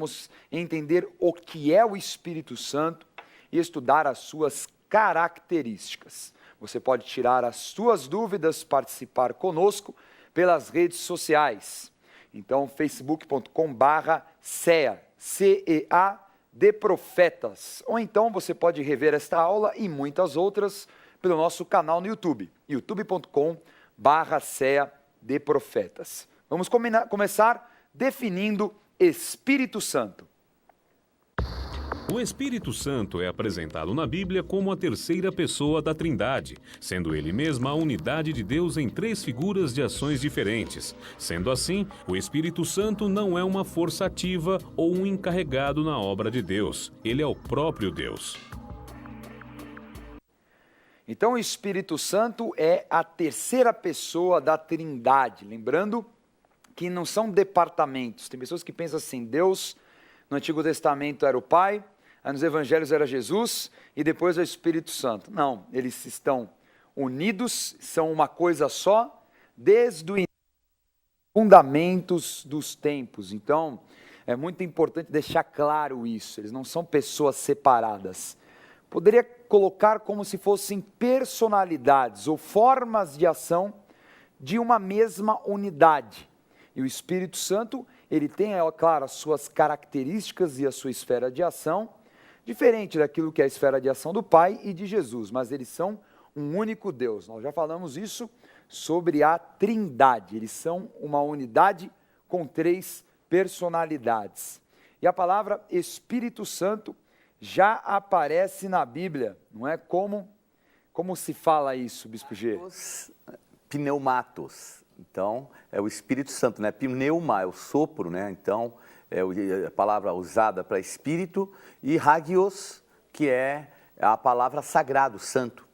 vamos entender o que é o Espírito Santo e estudar as suas características. Você pode tirar as suas dúvidas, participar conosco pelas redes sociais. Então, facebook.com/CEA, CEA de Profetas. Ou então você pode rever esta aula e muitas outras pelo nosso canal no YouTube, youtube.com/CEA de Profetas. Vamos começar definindo Espírito Santo. O Espírito Santo é apresentado na Bíblia como a terceira pessoa da Trindade, sendo ele mesmo a unidade de Deus em três figuras de ações diferentes. Sendo assim, o Espírito Santo não é uma força ativa ou um encarregado na obra de Deus. Ele é o próprio Deus. Então, o Espírito Santo é a terceira pessoa da Trindade. Lembrando que não são departamentos. Tem pessoas que pensam assim, Deus no Antigo Testamento era o Pai, nos Evangelhos era Jesus e depois é o Espírito Santo. Não, eles estão unidos, são uma coisa só, desde os fundamentos dos tempos. Então, é muito importante deixar claro isso, eles não são pessoas separadas. Poderia colocar como se fossem personalidades ou formas de ação de uma mesma unidade. E o Espírito Santo, ele tem, é claro, as suas características e a sua esfera de ação, diferente daquilo que é a esfera de ação do Pai e de Jesus, mas eles são um único Deus. Nós já falamos isso sobre a Trindade, eles são uma unidade com três personalidades. E a palavra Espírito Santo já aparece na Bíblia, não é? Como se fala isso, Bispo G? Pneumatos. Então, é o Espírito Santo, né? Pneuma é o sopro, né? Então, é a palavra usada para espírito, e hagios, que é a palavra sagrado, santo.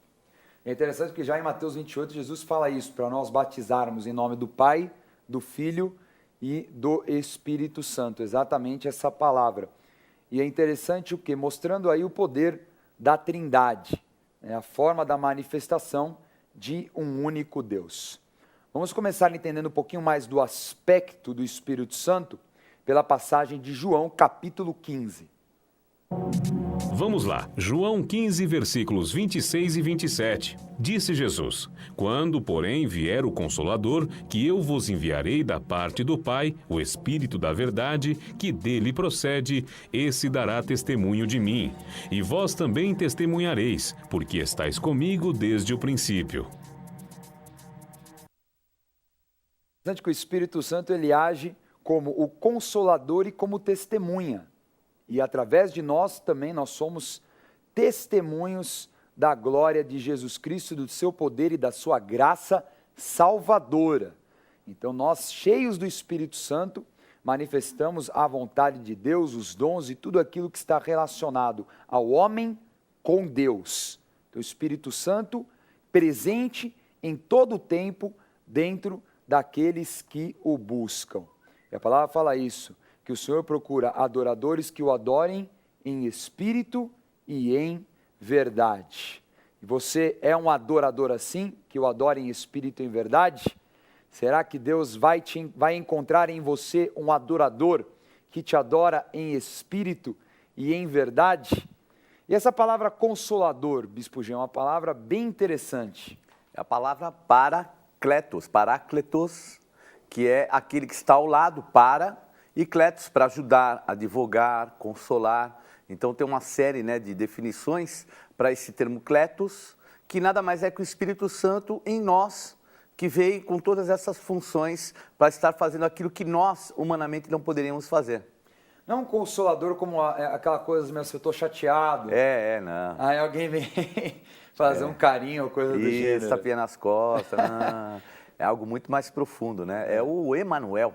É interessante que já em Mateus 28, Jesus fala isso, para nós batizarmos em nome do Pai, do Filho e do Espírito Santo, exatamente essa palavra. E é interessante o quê? Mostrando aí o poder da Trindade, né? A forma da manifestação de um único Deus. Vamos começar entendendo um pouquinho mais do aspecto do Espírito Santo pela passagem de João, capítulo 15. Vamos lá, João 15, versículos 26 e 27. Disse Jesus: Quando, porém, vier o Consolador, que eu vos enviarei da parte do Pai, o Espírito da verdade, que dele procede, esse dará testemunho de mim. E vós também testemunhareis, porque estáis comigo desde o princípio. Interessante que o Espírito Santo ele age como o Consolador e como testemunha. E através de nós também nós somos testemunhos da glória de Jesus Cristo, do seu poder e da sua graça salvadora. Então nós, cheios do Espírito Santo, manifestamos a vontade de Deus, os dons e tudo aquilo que está relacionado ao homem com Deus. Então o Espírito Santo presente em todo o tempo dentro daqueles que o buscam. E a palavra fala isso, que o Senhor procura adoradores que o adorem em espírito e em verdade. E você é um adorador assim, que o adora em espírito e em verdade? Será que Deus vai encontrar em você um adorador que te adora em espírito e em verdade? E essa palavra consolador, Bispo G, é uma palavra bem interessante. É a palavra parácletos, que é aquele que está ao lado, e kletos, para ajudar, advogar, consolar. Então tem uma série, né, de definições para esse termo kletos, que nada mais é que o Espírito Santo em nós, que veio com todas essas funções para estar fazendo aquilo que nós, humanamente, não poderíamos fazer. Não um consolador como aquela coisa, meu, se eu estou chateado. Não. Aí alguém vem fazer um carinho ou coisa do gênero. Isso, tapinha nas costas. Não. É algo muito mais profundo, né? É o Emanuel.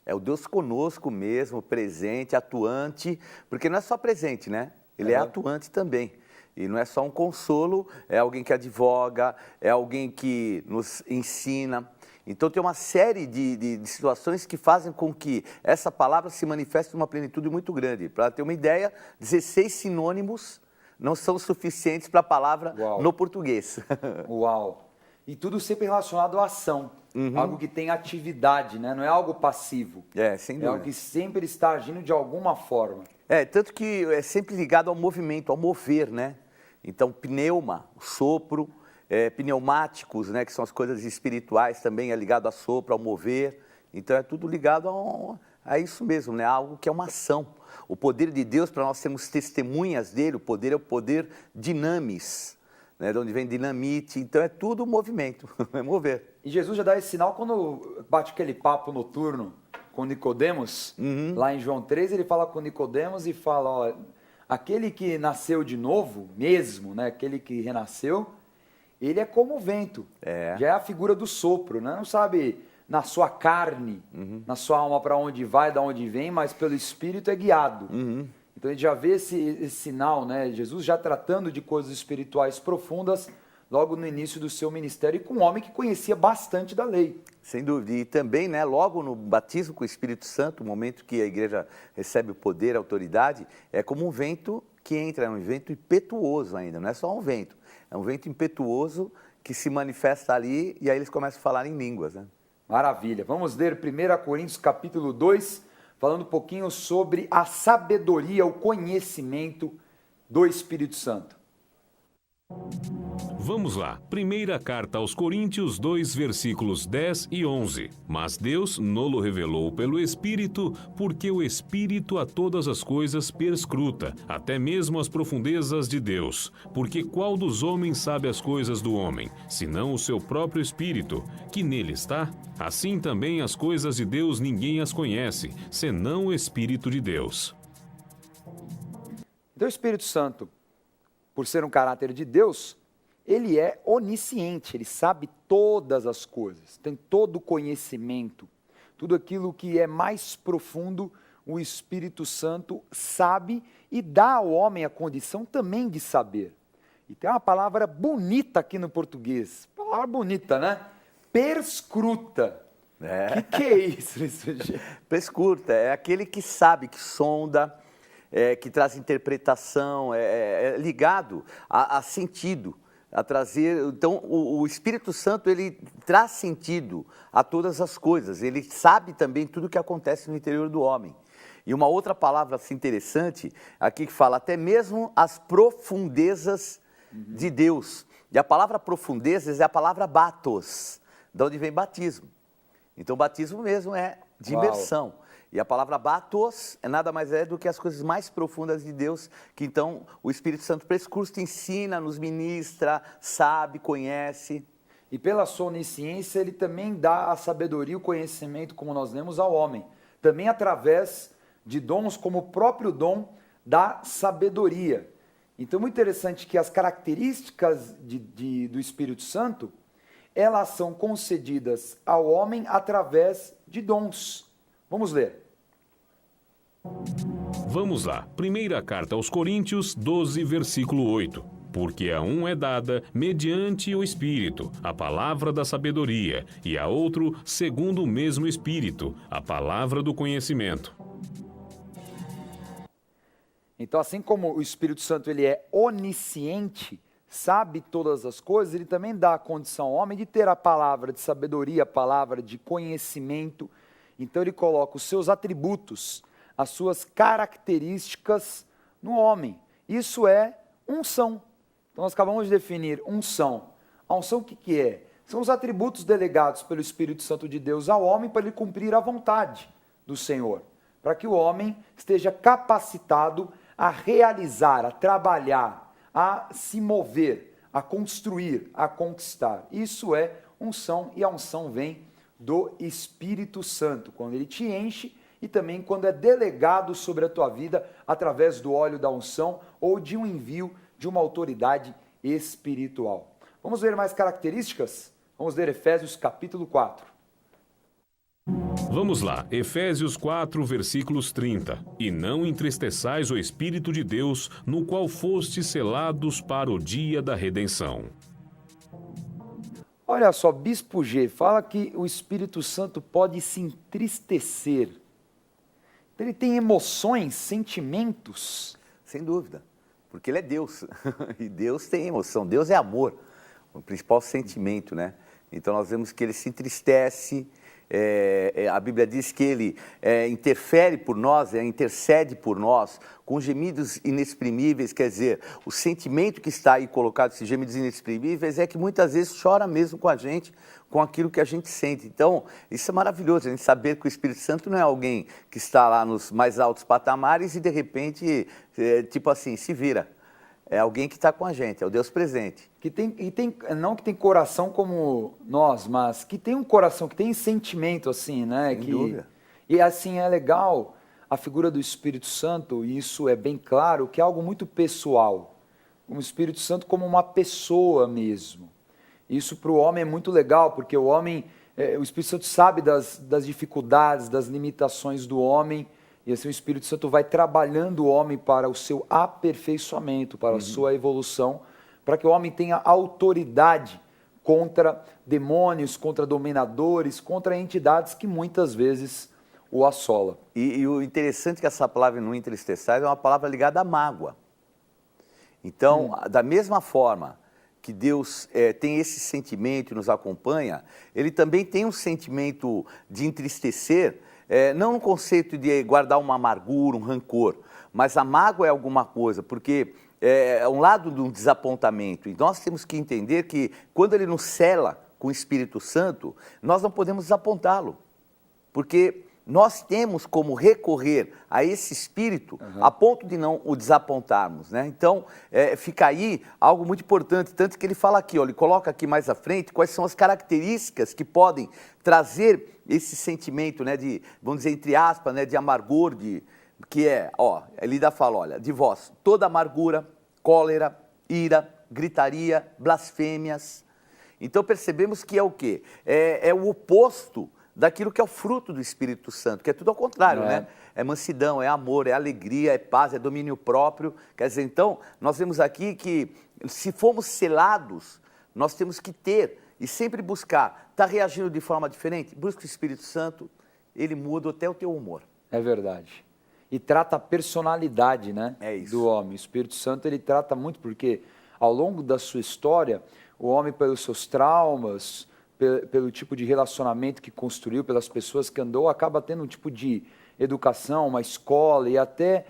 É o Deus conosco mesmo, presente, atuante, porque não é só presente, né? Ele é atuante também. E não é só um consolo, é alguém que advoga, é alguém que nos ensina. Então tem uma série de situações que fazem com que essa palavra se manifeste numa plenitude muito grande. Para ter uma ideia, 16 sinônimos não são suficientes para a palavra no português. Uau! E tudo sempre relacionado à ação. algo que tem atividade, né? Não é algo passivo. Sem É dúvida. algo que sempre está agindo de alguma forma. Tanto que é sempre ligado ao movimento, ao mover, né? Então, pneuma, sopro, pneumáticos, né? Que são as coisas espirituais também, é ligado a sopro, ao mover. Então, é tudo ligado a isso mesmo, né? Algo que é uma ação. O poder de Deus, para nós sermos testemunhas dele, o poder é o poder dinamis, né? De onde vem dinamite. Então, é tudo movimento, é mover. E Jesus já dá esse sinal quando bate aquele papo noturno com Nicodemos, lá em João 3, ele fala com Nicodemos e fala, ó, aquele que nasceu de novo mesmo, né, aquele que renasceu, ele é como o vento, já é a figura do sopro, né? Não sabe na sua carne, na sua alma para onde vai, da onde vem, mas pelo Espírito é guiado. Então a gente já vê esse sinal, né? Jesus já tratando de coisas espirituais profundas, logo no início do seu ministério, e com um homem que conhecia bastante da lei. Sem dúvida. E também, né, logo no batismo com o Espírito Santo, o momento que a igreja recebe o poder, a autoridade, é como um vento que entra, é um vento impetuoso ainda, não é só um vento, é um vento impetuoso que se manifesta ali e aí eles começam a falar em línguas, né? Maravilha. Vamos ler 1 Coríntios capítulo 2, falando um pouquinho sobre a sabedoria, o conhecimento do Espírito Santo. Vamos lá. Primeira carta aos Coríntios 2, versículos 10 e 11. Mas Deus nolo revelou pelo Espírito, porque o Espírito a todas as coisas perscruta, até mesmo as profundezas de Deus. Porque qual dos homens sabe as coisas do homem, senão o seu próprio Espírito, que nele está? Assim também as coisas de Deus ninguém as conhece, senão o Espírito de Deus. Então o Espírito Santo, por ser um caráter de Deus, ele é onisciente, ele sabe todas as coisas, tem todo o conhecimento, tudo aquilo que é mais profundo, o Espírito Santo sabe e dá ao homem a condição também de saber. E tem uma palavra bonita aqui no português, palavra bonita, né? Perscruta. Que é isso? Perscruta, é aquele que sabe, que sonda, que traz interpretação, é ligado a sentido. A trazer, então o Espírito Santo ele traz sentido a todas as coisas, ele sabe também tudo o que acontece no interior do homem. E uma outra palavra assim, interessante, aqui que fala até mesmo as profundezas de Deus. E a palavra profundezas é a palavra batos, de onde vem batismo. Então batismo mesmo é de imersão. E a palavra batos é nada mais do que as coisas mais profundas de Deus, que então o Espírito Santo perscruta, ensina, nos ministra, sabe, conhece. E pela sua onisciência, ele também dá a sabedoria e o conhecimento, como nós lemos, ao homem. Também através de dons, como o próprio dom da sabedoria. Então, muito interessante que as características do Espírito Santo, elas são concedidas ao homem através de dons. Vamos ler. Vamos lá. Primeira carta aos Coríntios 12, versículo 8. Porque a um é dada, mediante o Espírito, a palavra da sabedoria, e a outro, segundo o mesmo Espírito, a palavra do conhecimento. Então, assim como o Espírito Santo ele é onisciente, sabe todas as coisas, ele também dá a condição ao homem de ter a palavra de sabedoria, a palavra de conhecimento. Então ele coloca os seus atributos, as suas características no homem. Isso é unção. Então nós acabamos de definir unção. A unção o que é? São os atributos delegados pelo Espírito Santo de Deus ao homem para ele cumprir a vontade do Senhor. Para que o homem esteja capacitado a realizar, a trabalhar, a se mover, a construir, a conquistar. Isso é unção, e a unção vem do Espírito Santo, quando ele te enche e também quando é delegado sobre a tua vida através do óleo da unção ou de um envio de uma autoridade espiritual. Vamos ver mais características? Vamos ler Efésios capítulo 4. Vamos lá, Efésios 4, versículos 30. E não entristeçais o Espírito de Deus, no qual fostes selados para o dia da redenção. Olha só, Bispo G fala que o Espírito Santo pode se entristecer. Ele tem emoções, sentimentos. Sem dúvida, porque ele é Deus. E Deus tem emoção, Deus é amor, o principal sentimento, né? Então nós vemos que ele se entristece, a Bíblia diz que ele interfere por nós, intercede por nós, com gemidos inexprimíveis, quer dizer, o sentimento que está aí colocado, esses gemidos inexprimíveis, é que muitas vezes chora mesmo com a gente, com aquilo que a gente sente. Então, isso é maravilhoso, a gente saber que o Espírito Santo não é alguém que está lá nos mais altos patamares e de repente, tipo assim, se vira. É alguém que está com a gente, é o Deus presente. Não que tem coração como nós, mas que tem um coração, que tem sentimento assim, né? Sem dúvida. E assim, é legal a figura do Espírito Santo, e isso é bem claro, que é algo muito pessoal. O Espírito Santo como uma pessoa mesmo. Isso para o homem é muito legal, porque o Espírito Santo sabe das dificuldades, das limitações do homem, e assim o Espírito Santo vai trabalhando o homem para o seu aperfeiçoamento, para a sua evolução, para que o homem tenha autoridade contra demônios, contra dominadores, contra entidades que muitas vezes o assolam. E o interessante é que essa palavra não entristeçais é uma palavra ligada à mágoa. Então, da mesma forma que Deus tem esse sentimento e nos acompanha, ele também tem um sentimento de entristecer, não no conceito de guardar uma amargura, um rancor, mas a mágoa é alguma coisa, porque é um lado do desapontamento. E nós temos que entender que quando ele nos cela com o Espírito Santo, nós não podemos desapontá-lo, porque nós temos como recorrer a esse Espírito a ponto de não o desapontarmos, né? Então, fica aí algo muito importante, tanto que ele fala aqui, ó, ele coloca aqui mais à frente quais são as características que podem trazer esse sentimento, né, de, vamos dizer, entre aspas, né, de amargor, que é, ó, ele ainda fala, olha, de vós, toda amargura, cólera, ira, gritaria, blasfêmias. Então percebemos que é o quê? É o oposto daquilo que é o fruto do Espírito Santo, que é tudo ao contrário, né? É mansidão, é amor, é alegria, é paz, é domínio próprio. Quer dizer, então, nós vemos aqui que se formos selados, nós temos que ter e sempre buscar. Está reagindo de forma diferente? Busca o Espírito Santo, ele muda até o teu humor. É verdade. E trata a personalidade, né, do homem. O Espírito Santo, ele trata muito, porque ao longo da sua história, o homem, pelos seus traumas, pelo tipo de relacionamento que construiu, pelas pessoas que andou, acaba tendo um tipo de educação, uma escola e até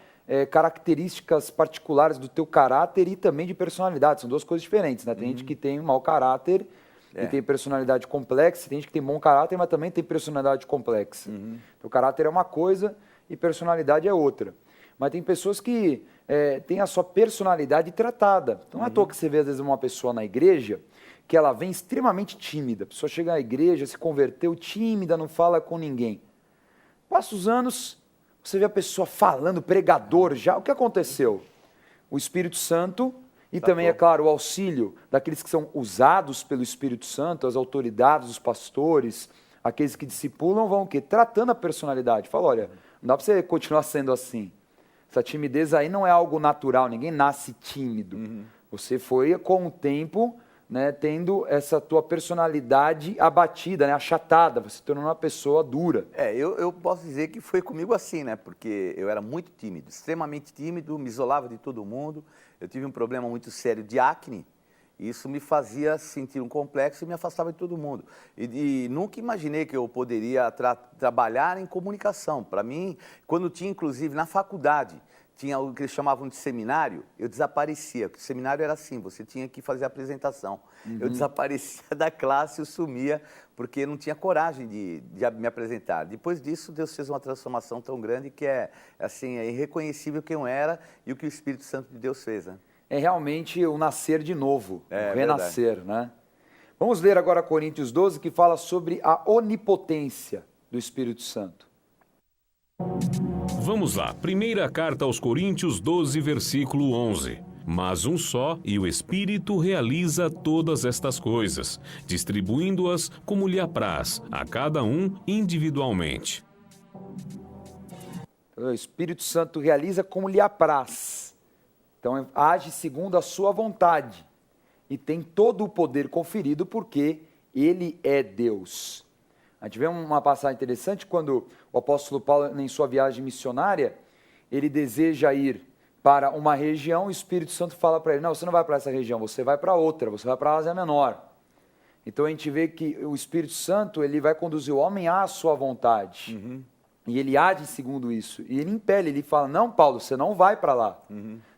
características particulares do teu caráter e também de personalidade. São duas coisas diferentes, né? Tem gente que tem um mau caráter e tem personalidade complexa, tem gente que tem bom caráter, mas também tem personalidade complexa. Então, caráter é uma coisa e personalidade é outra. Mas tem pessoas que têm a sua personalidade tratada. Então, não é à toa que você vê, às vezes, uma pessoa na igreja que ela vem extremamente tímida. A pessoa chega à igreja, se converteu tímida, não fala com ninguém. Passa os anos, você vê a pessoa falando, pregador já. O que aconteceu? O Espírito Santo e também, é claro, o auxílio daqueles que são usados pelo Espírito Santo, as autoridades, os pastores, aqueles que discipulam, vão o quê? Tratando a personalidade. Fala, olha, não dá para você continuar sendo assim. Essa timidez aí não é algo natural, ninguém nasce tímido. Você foi, com o tempo, né, tendo essa tua personalidade abatida, né, achatada, você se tornou uma pessoa dura. Eu posso dizer que foi comigo assim, né, porque eu era muito tímido, extremamente tímido, me isolava de todo mundo, eu tive um problema muito sério de acne, e isso me fazia sentir um complexo e me afastava de todo mundo. E nunca imaginei que eu poderia trabalhar em comunicação. Para mim, quando tinha, inclusive, na faculdade, tinha o que eles chamavam de seminário, eu desaparecia. O seminário era assim, você tinha que fazer a apresentação. Eu desaparecia da classe, eu sumia, porque não tinha coragem de me apresentar. Depois disso, Deus fez uma transformação tão grande que é irreconhecível quem eu era e o que o Espírito Santo de Deus fez, né? É realmente o nascer de novo, o renascer, né? Vamos ler agora Coríntios 12, que fala sobre a onipotência do Espírito Santo. Vamos lá, primeira carta aos Coríntios 12, versículo 11. Mas um só, e o Espírito realiza todas estas coisas, distribuindo-as como lhe apraz, a cada um individualmente. O Espírito Santo realiza como lhe apraz. Então, age segundo a sua vontade. E tem todo o poder conferido porque ele é Deus. A gente vê uma passagem interessante quando o apóstolo Paulo, em sua viagem missionária, ele deseja ir para uma região, o Espírito Santo fala para ele, não, você não vai para essa região, você vai para outra, você vai para a Ásia Menor. Então a gente vê que o Espírito Santo, ele vai conduzir o homem à sua vontade. E ele age segundo isso. E ele impele, ele fala, não, Paulo, você não vai para lá.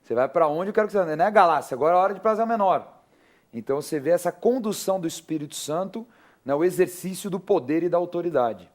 Você vai para onde eu quero que você vá. Não é Galácia, agora é a hora de prazer menor. Então você vê essa condução do Espírito Santo, né, o exercício do poder e da autoridade.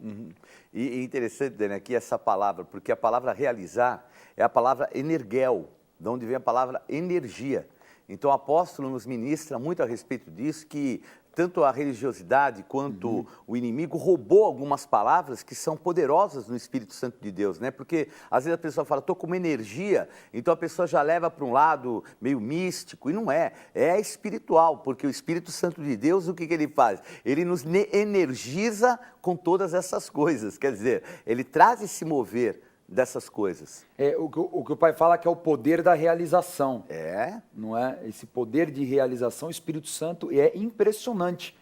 E interessante, Dani, aqui essa palavra, porque a palavra realizar é a palavra energel, de onde vem a palavra energia. Então o apóstolo nos ministra muito a respeito disso, que tanto a religiosidade quanto o inimigo roubou algumas palavras que são poderosas no Espírito Santo de Deus, né? Porque às vezes a pessoa fala, estou com uma energia, então a pessoa já leva para um lado meio místico, e não é, é espiritual, porque o Espírito Santo de Deus, o que ele faz? Ele nos energiza com todas essas coisas, quer dizer, ele traz esse mover dessas coisas. É o que o pai fala que é o poder da realização. É? Não é? Esse poder de realização, o Espírito Santo é impressionante.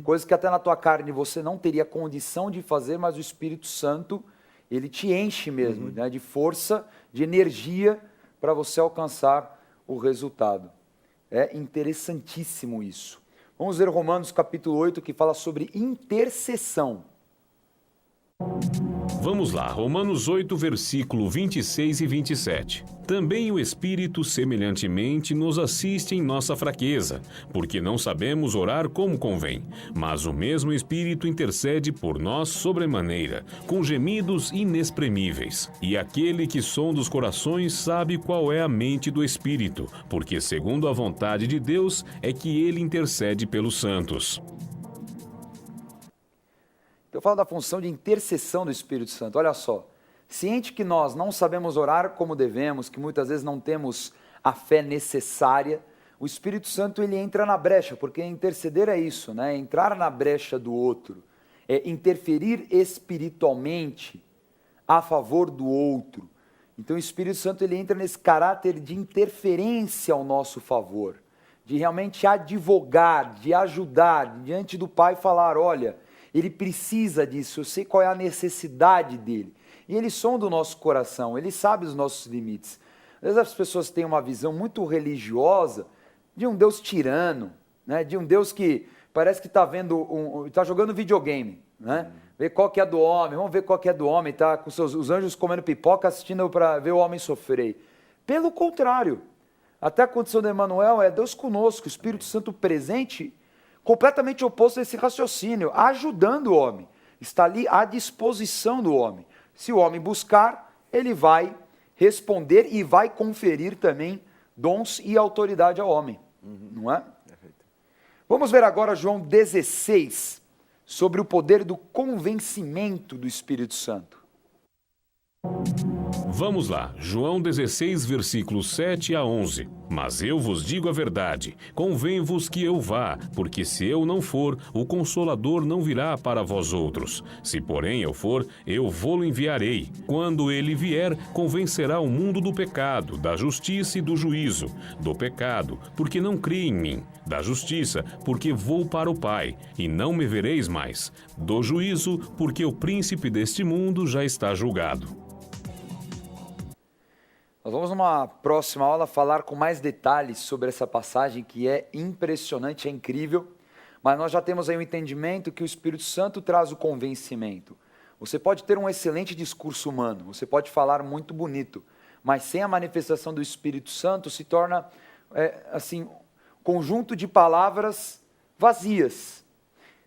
Coisas que até na tua carne você não teria condição de fazer, mas o Espírito Santo, ele te enche mesmo, né, de força, de energia para você alcançar o resultado. É interessantíssimo isso. Vamos ver Romanos capítulo 8, que fala sobre intercessão. Vamos lá, Romanos 8, versículo 26 e 27. Também o Espírito semelhantemente nos assiste em nossa fraqueza, porque não sabemos orar como convém, mas o mesmo Espírito intercede por nós sobremaneira, com gemidos inexprimíveis. E aquele que sonda os corações sabe qual é a mente do Espírito, porque segundo a vontade de Deus é que ele intercede pelos santos. Eu falo da função de intercessão do Espírito Santo. Olha só, ciente que nós não sabemos orar como devemos, que muitas vezes não temos a fé necessária, o Espírito Santo ele entra na brecha, porque interceder é isso, né? É entrar na brecha do outro, é interferir espiritualmente a favor do outro. Então o Espírito Santo ele entra nesse caráter de interferência ao nosso favor, de realmente advogar, de ajudar, diante do Pai falar, olha, ele precisa disso, eu sei qual é a necessidade dele. E ele sonda o nosso coração, ele sabe os nossos limites. Às vezes as pessoas têm uma visão muito religiosa de um Deus tirano, né? De um Deus que parece que está jogando videogame, né? Ver qual que é do homem, vamos ver qual que é do homem, tá com os anjos comendo pipoca, assistindo para ver o homem sofrer. Pelo contrário, até a condição de Emmanuel é Deus conosco, o Espírito Santo presente, completamente oposto a esse raciocínio, ajudando o homem, está ali à disposição do homem. Se o homem buscar, ele vai responder e vai conferir também dons e autoridade ao homem, não é? Vamos ver agora João 16, sobre o poder do convencimento do Espírito Santo. Vamos lá, João 16, versículos 7 a 11. Mas eu vos digo a verdade, convém-vos que eu vá, porque se eu não for, o Consolador não virá para vós outros. Se porém eu for, eu vô-lo enviarei. Quando ele vier, convencerá o mundo do pecado, da justiça e do juízo. Do pecado, porque não crê em mim. Da justiça, porque vou para o Pai, e não me vereis mais. Do juízo, porque o príncipe deste mundo já está julgado. Nós vamos numa próxima aula falar com mais detalhes sobre essa passagem que é impressionante, é incrível, mas nós já temos aí um entendimento que o Espírito Santo traz o convencimento. Você pode ter um excelente discurso humano, você pode falar muito bonito, mas sem a manifestação do Espírito Santo se torna, um conjunto de palavras vazias.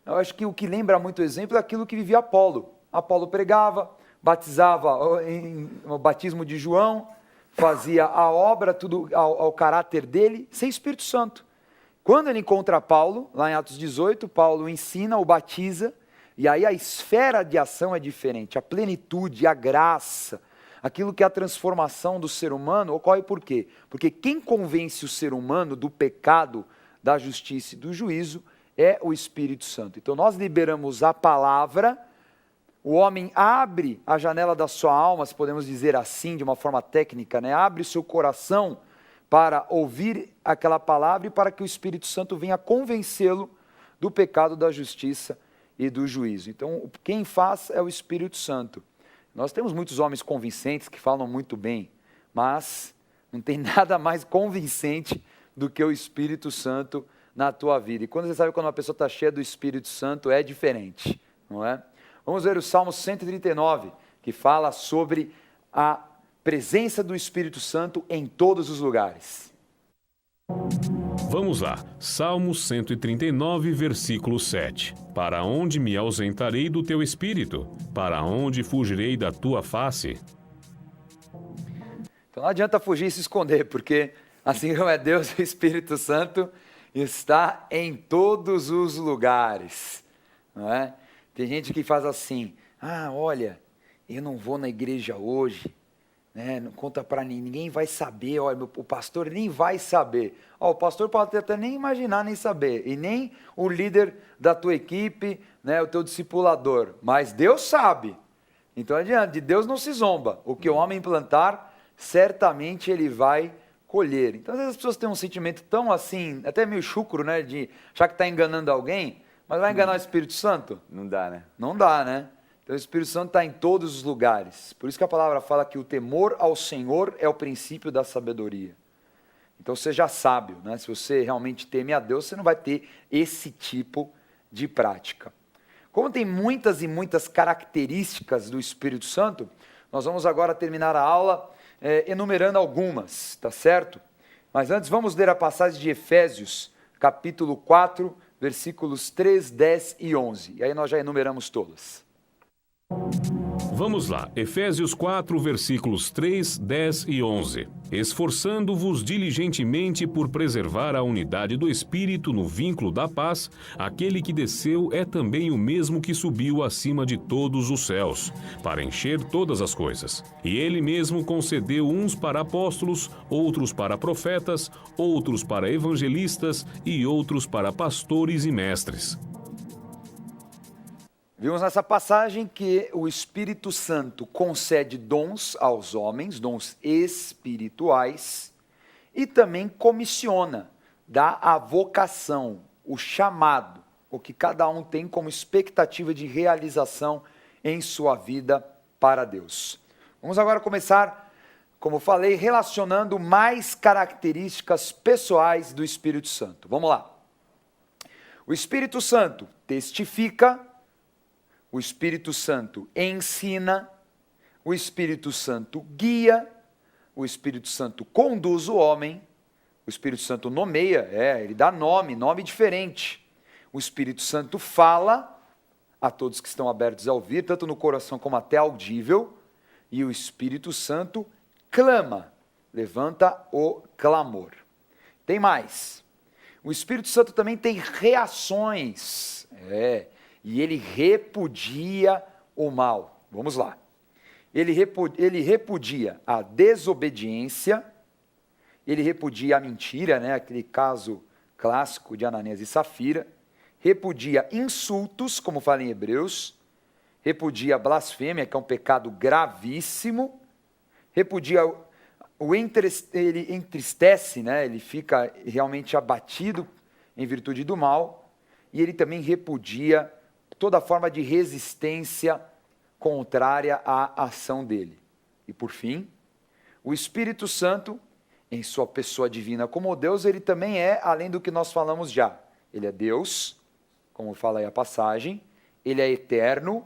Eu acho que o que lembra muito o exemplo é aquilo que vivia Apolo. Apolo pregava, batizava o batismo de João, fazia a obra, tudo ao caráter dele, sem Espírito Santo. Quando ele encontra Paulo, lá em Atos 18, Paulo ensina, o batiza, e aí a esfera de ação é diferente, a plenitude, a graça, aquilo que é a transformação do ser humano, ocorre por quê? Porque quem convence o ser humano do pecado, da justiça e do juízo é o Espírito Santo. Então nós liberamos a palavra, o homem abre a janela da sua alma, se podemos dizer assim, de uma forma técnica, né? Abre o seu coração para ouvir aquela palavra e para que o Espírito Santo venha convencê-lo do pecado, da justiça e do juízo. Então, quem faz é o Espírito Santo. Nós temos muitos homens convincentes que falam muito bem, mas não tem nada mais convincente do que o Espírito Santo na tua vida. E quando você sabe quando uma pessoa está cheia do Espírito Santo, é diferente, não é? Vamos ver o Salmo 139, que fala sobre a presença do Espírito Santo em todos os lugares. Vamos lá, Salmo 139, versículo 7. Para onde me ausentarei do teu espírito? Para onde fugirei da tua face? Então não adianta fugir e se esconder, porque assim como é Deus, o Espírito Santo está em todos os lugares, não é? Tem gente que faz assim, olha, eu não vou na igreja hoje, né? Não conta para ninguém, vai saber, olha, o pastor nem vai saber. O pastor pode até nem imaginar, nem saber, e nem o líder da tua equipe, né, o teu discipulador, mas Deus sabe. Então adiante, de Deus não se zomba, o que o homem plantar, certamente ele vai colher. Então às vezes as pessoas têm um sentimento tão assim, até meio chucro, né, de achar que está enganando alguém, mas vai enganar o Espírito Santo? Não dá, né? Não dá, né? Então o Espírito Santo está em todos os lugares. Por isso que a palavra fala que o temor ao Senhor é o princípio da sabedoria. Então seja sábio, né? Se você realmente teme a Deus, você não vai ter esse tipo de prática. Como tem muitas e muitas características do Espírito Santo, nós vamos agora terminar a aula enumerando algumas, tá certo? Mas antes vamos ler a passagem de Efésios, capítulo 4, versículos 3, 10 e 11. E aí nós já enumeramos todas. Vamos lá, Efésios 4, versículos 3, 10 e 11. Esforçando-vos diligentemente por preservar a unidade do Espírito no vínculo da paz, aquele que desceu é também o mesmo que subiu acima de todos os céus, para encher todas as coisas. E ele mesmo concedeu uns para apóstolos, outros para profetas, outros para evangelistas e outros para pastores e mestres. Vimos nessa passagem que o Espírito Santo concede dons aos homens, dons espirituais, e também comissiona, dá a vocação, o chamado, o que cada um tem como expectativa de realização em sua vida para Deus. Vamos agora começar, como falei, relacionando mais características pessoais do Espírito Santo. Vamos lá. O Espírito Santo testifica, o Espírito Santo ensina, o Espírito Santo guia, o Espírito Santo conduz o homem, o Espírito Santo nomeia, ele dá nome diferente. O Espírito Santo fala a todos que estão abertos a ouvir, tanto no coração como até audível, e o Espírito Santo clama, levanta o clamor. Tem mais. O Espírito Santo também tem reações, e ele repudia o mal. Vamos lá. Ele repudia a desobediência, ele repudia a mentira, né? Aquele caso clássico de Ananias e Safira, repudia insultos, como fala em Hebreus, repudia a blasfêmia, que é um pecado gravíssimo, repudia ele entristece, né? Ele fica realmente abatido em virtude do mal, e ele também repudia toda forma de resistência contrária à ação dele. E por fim, o Espírito Santo, em sua pessoa divina como Deus, ele também é, além do que nós falamos já, ele é Deus, como fala aí a passagem, ele é eterno,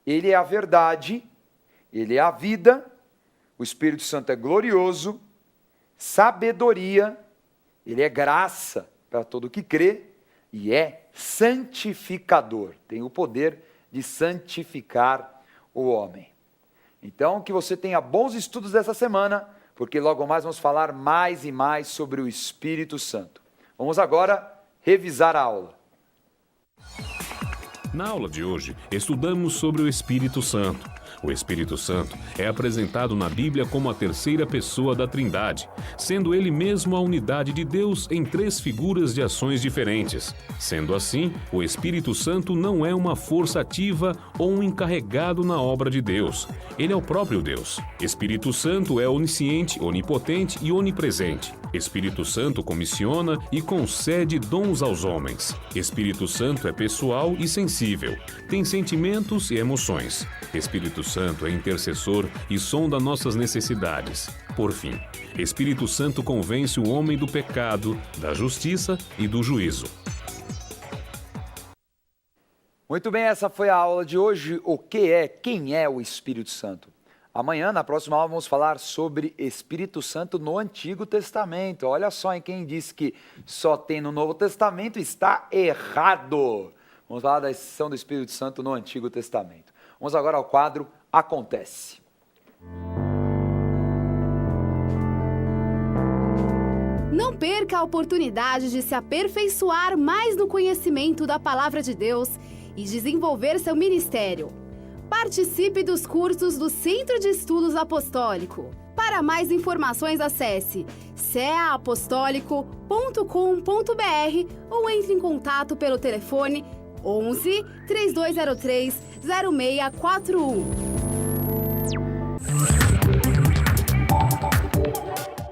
ele é a verdade, ele é a vida, o Espírito Santo é glorioso, sabedoria, ele é graça para todo que crê, e é santificador, tem o poder de santificar o homem. Então, que você tenha bons estudos dessa semana, porque logo mais vamos falar mais e mais sobre o Espírito Santo. Vamos agora revisar a aula. Na aula de hoje, estudamos sobre o Espírito Santo. O Espírito Santo é apresentado na Bíblia como a terceira pessoa da Trindade, sendo ele mesmo a unidade de Deus em três figuras de ações diferentes. Sendo assim, o Espírito Santo não é uma força ativa ou um encarregado na obra de Deus. Ele é o próprio Deus. Espírito Santo é onisciente, onipotente e onipresente. Espírito Santo comissiona e concede dons aos homens. Espírito Santo é pessoal e sensível. Tem sentimentos e emoções. Espírito Santo é intercessor e sonda nossas necessidades. Por fim, Espírito Santo convence o homem do pecado, da justiça e do juízo. Muito bem, essa foi a aula de hoje. Quem é o Espírito Santo? Amanhã, na próxima aula, vamos falar sobre Espírito Santo no Antigo Testamento. Olha só, em quem disse que só tem no Novo Testamento está errado. Vamos falar da exceção do Espírito Santo no Antigo Testamento. Vamos agora ao quadro Acontece. Não perca a oportunidade de se aperfeiçoar mais no conhecimento da Palavra de Deus e desenvolver seu ministério. Participe dos cursos do Centro de Estudos Apostólico. Para mais informações, acesse ceaapostólico.com.br ou entre em contato pelo telefone 11 3203 0641.